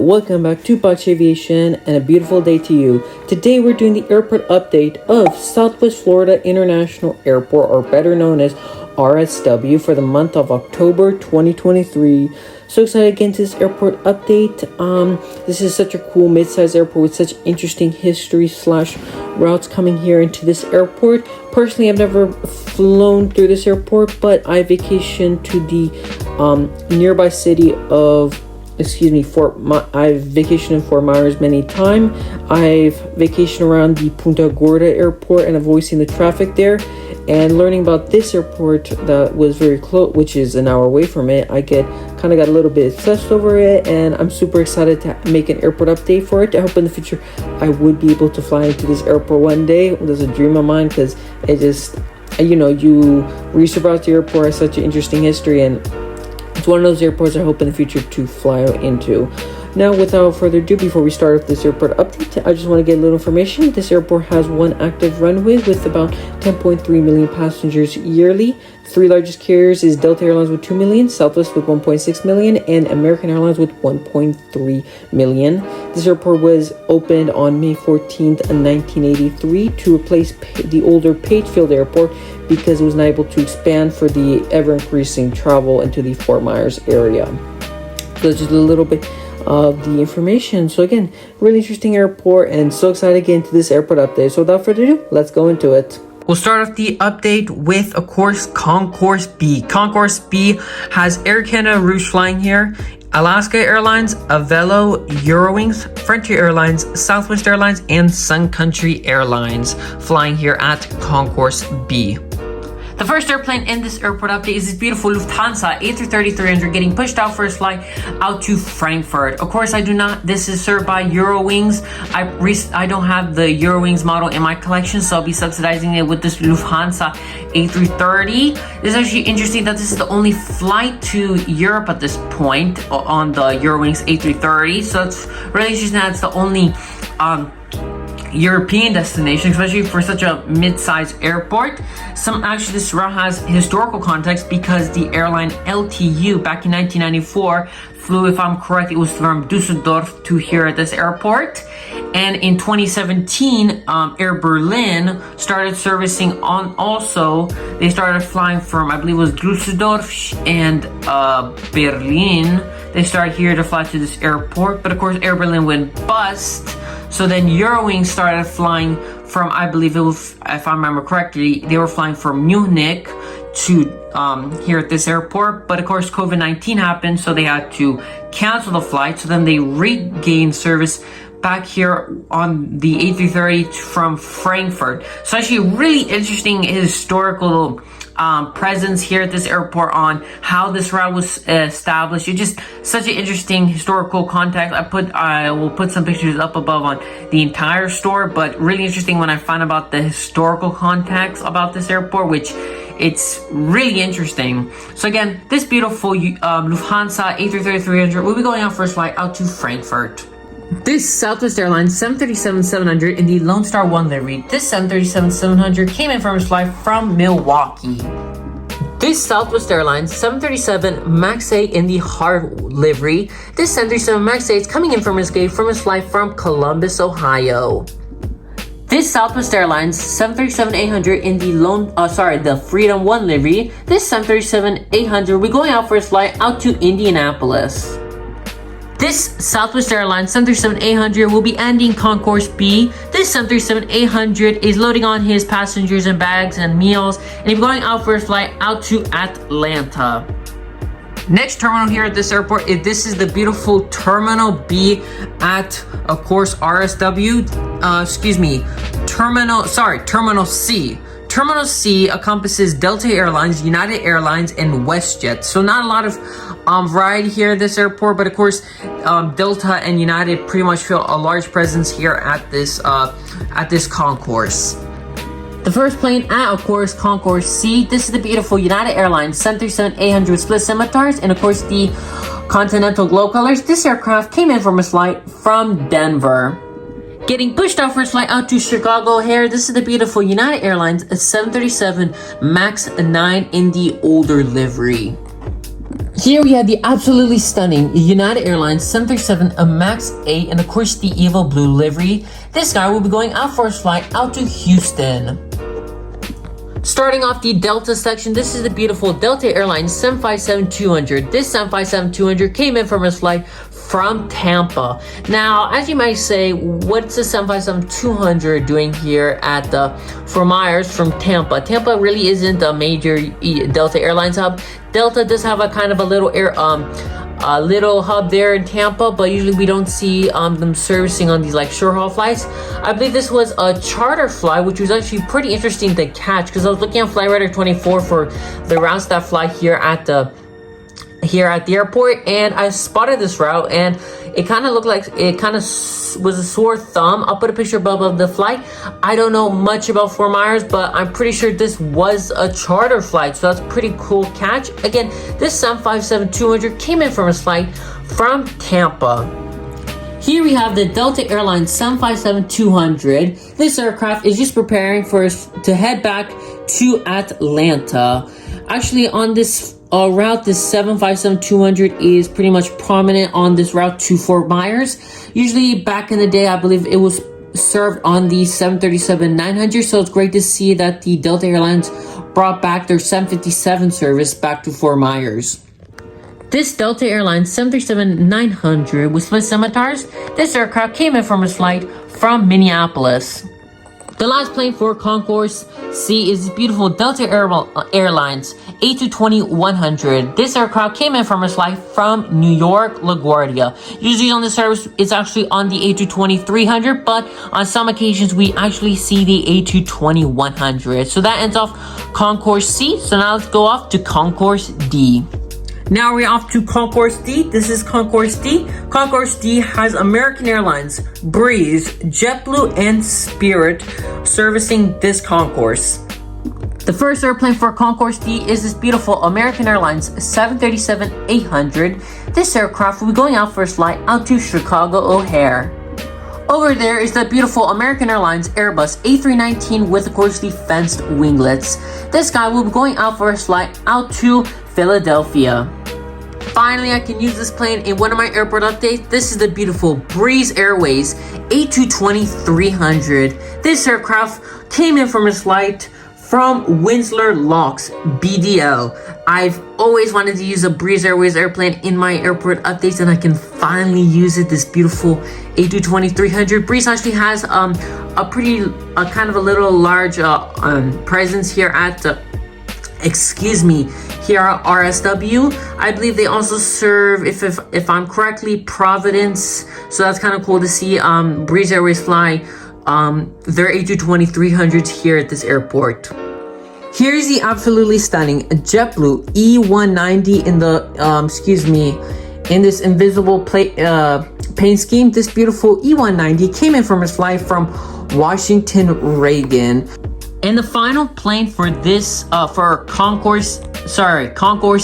welcome back to Botch Aviation and a beautiful day to you. Today we're doing the airport update of Southwest Florida International Airport, or better known as RSW, for the month of October 2023. So excited to get into this airport update. This is such a cool mid-sized airport with such interesting history slash routes coming here into this airport. Personally, I've never flown through this airport, but I vacationed to the nearby city of I've vacationed in Fort Myers many times. I've vacationed around the Punta Gorda airport and I've always seen the traffic there. And learning about this airport that was very close, which is an hour away from it, I got a little bit obsessed over it, and I'm super excited to make an airport update for it. I hope in the future I would be able to fly into this airport one day. There's a dream of mine because it just, you research about the airport has such an interesting history, and it's one of those airports I hope in the future to fly out into. Now, without further ado, before we start with this airport update, I just want to get a little information. This airport has one active runway with about 10.3 million passengers yearly. The three largest carriers is Delta Airlines with 2 million, Southwest with 1.6 million, and American Airlines with 1.3 million. This airport was opened on May 14th, 1983 to replace the older Pagefield Airport because it was not able to expand for the ever-increasing travel into the Fort Myers area. So that's just a little bit of the information. So again, really interesting airport and so excited to get into this airport update. So without further ado, let's go into it. We'll start off the update with, of course, Concourse B. Concourse B has Air Canada routes flying here, Alaska Airlines, Avelo, Eurowings, Frontier Airlines, Southwest Airlines, and Sun Country Airlines flying here at Concourse B. The first airplane in this airport update is this beautiful Lufthansa A330-300 getting pushed out for a flight out to Frankfurt. Of course, this is served by Eurowings. I don't have the Eurowings model in my collection, so I'll be subsidizing it with this Lufthansa A330. It's actually interesting that this is the only flight to Europe at this point on the Eurowings A330. So it's really interesting that it's the only European destination, especially for such a mid-sized airport. This route has historical context because the airline LTU back in 1994 flew, if I'm correct, it was from Dusseldorf to here at this airport. And in 2017, Air Berlin started servicing they started flying from, I believe it was Dusseldorf and Berlin. They started here to fly to this airport, but of course Air Berlin went bust. So then Eurowings started flying from, I believe it was, if I remember correctly, they were flying from Munich to here at this airport. But of course COVID-19 happened, so they had to cancel the flight. So then they regained service back here on the A330 from Frankfurt. So actually really interesting historical presence here at this airport on how this route was established. It's just such an interesting historical context. I will put some pictures up above on the entire store, but really interesting when I find about the historical context about this airport, which it's really interesting. So again, this beautiful Lufthansa A330-300 will be going on first flight out to Frankfurt. This Southwest Airlines 737-700 in the Lone Star 1 livery. This 737-700 came in from its flight from Milwaukee. This Southwest Airlines 737 MAX 8 in the Heart livery. This 737 MAX 8 is coming in from its flight from Columbus, Ohio. This Southwest Airlines 737-800 in the Freedom 1 livery. This 737-800 will be going out for its flight out to Indianapolis. This Southwest Airlines 737-800 will be ending Concourse B. This 737-800 is loading on his passengers and bags and meals, and he's going out for a flight out to Atlanta. Next terminal here at this airport this is the beautiful Terminal B at, of course, RSW. Terminal C. Terminal C encompasses Delta Airlines, United Airlines, and WestJet. So not a lot of variety here at this airport, but of course, Delta and United pretty much feel a large presence here at this concourse. The first plane at, of course, Concourse C. This is the beautiful United Airlines 737-800 with split scimitars, and of course the Continental Glow colors. This aircraft came in from a flight from Denver. Getting pushed out for its flight out to Chicago O'Hare. This is the beautiful United Airlines 737 MAX 9 in the older livery. Here we have the absolutely stunning United Airlines 737 MAX 8 and of course the Evo Blue livery. This guy will be going out for a flight out to Houston. Starting off the Delta section, this is the beautiful Delta Airlines 757-200. This 757-200 came in from its flight from Tampa. Now, as you might say, what's the 757-200 doing here at the Fort Myers from Tampa? Tampa really isn't a major Delta Airlines hub. Delta does have a kind of a little little hub there in Tampa, but usually we don't see them servicing on these like short haul flights. I believe this was a charter flight, which was actually pretty interesting to catch because I was looking at Flightradar 24 for the routes that fly here at the airport, and I spotted this route and it kind of looked like it kind of was a sore thumb. I'll put a picture above of the flight. I don't know much about Fort Myers, but I'm pretty sure this was a charter flight, so that's a pretty cool catch. Again, this 757-200 came in from a flight from Tampa. Here we have the Delta Airlines 757-200. This aircraft is just preparing to head back to Atlanta. Actually, on this route, this 757-200 is pretty much prominent on this route to Fort Myers. Usually back in the day, I believe it was served on the 737-900, so it's great to see that the Delta Airlines brought back their 757 service back to Fort Myers. This Delta Airlines 737-900 with split scimitars, this aircraft came in from its flight from Minneapolis. The last plane for Concourse C is this beautiful Delta Airlines A220-100. This aircraft came in from its flight from New York LaGuardia. Usually on this service, it's actually on the A220-300, but on some occasions, we actually see the A220-100. So that ends off Concourse C. So now let's go off to Concourse D. Now we're off to Concourse D. This is Concourse D. Concourse D has American Airlines, Breeze, JetBlue, and Spirit servicing this concourse. The first airplane for Concourse D is this beautiful American Airlines 737-800. This aircraft will be going out for a flight out to Chicago O'Hare. Over there is the beautiful American Airlines Airbus A319 with of course the fenced winglets. This guy will be going out for a flight out to Philadelphia. Finally, I can use this plane in one of my airport updates. This is the beautiful Breeze Airways A220-300. This aircraft came in from its flight from Windsor Locks, BDL. I've always wanted to use a Breeze Airways airplane in my airport updates, and I can finally use it. This beautiful A220-300. Breeze actually has a kind of a little large presence here at here at RSW. I believe they also serve, if I'm correctly, Providence. So that's kind of cool to see Breeze Airways fly their A220-300s here at this airport. Here's the absolutely stunning JetBlue E190 in the in this invisible paint scheme. This beautiful E190 came in from its flight from Washington Reagan. And the final plane for this for Concourse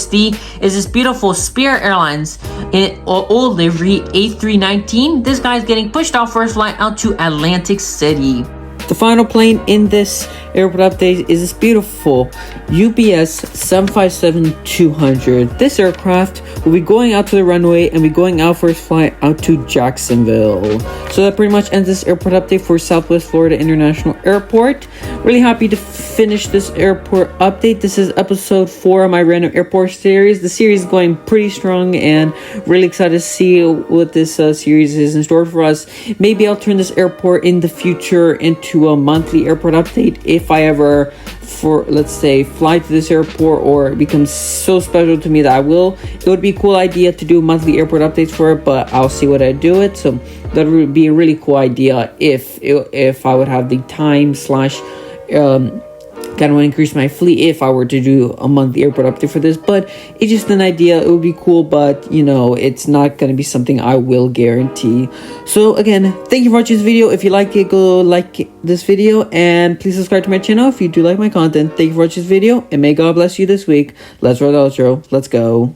D is this beautiful Spirit Airlines in old livery A319. This guy's getting pushed off for his flight out to Atlantic City. The final plane in this airport update is this beautiful UPS 757-200. This aircraft will be going out to the runway and be going out for its flight out to Jacksonville. So that pretty much ends this airport update for Southwest Florida International Airport. Really happy to finish this airport update. This is episode 4 of my random airport series. The series is going pretty strong and really excited to see what this series is in store for us. Maybe I'll turn this airport in the future into a monthly airport update if I ever, let's say, fly to this airport or it becomes so special to me that I will. It would be a cool idea to do monthly airport updates for it, but I'll see what I do it. So that would be a really cool idea if I would have the time kind of want to increase my fleet if I were to do a monthly airport update for this. But it's just an idea. It would be cool, but it's not going to be something I will guarantee. So again, thank you for watching this video. If you liked it, go like this video and please subscribe to my channel if you do like my content. Thank you for watching this video and may God bless you this week. Let's roll the outro. Let's go.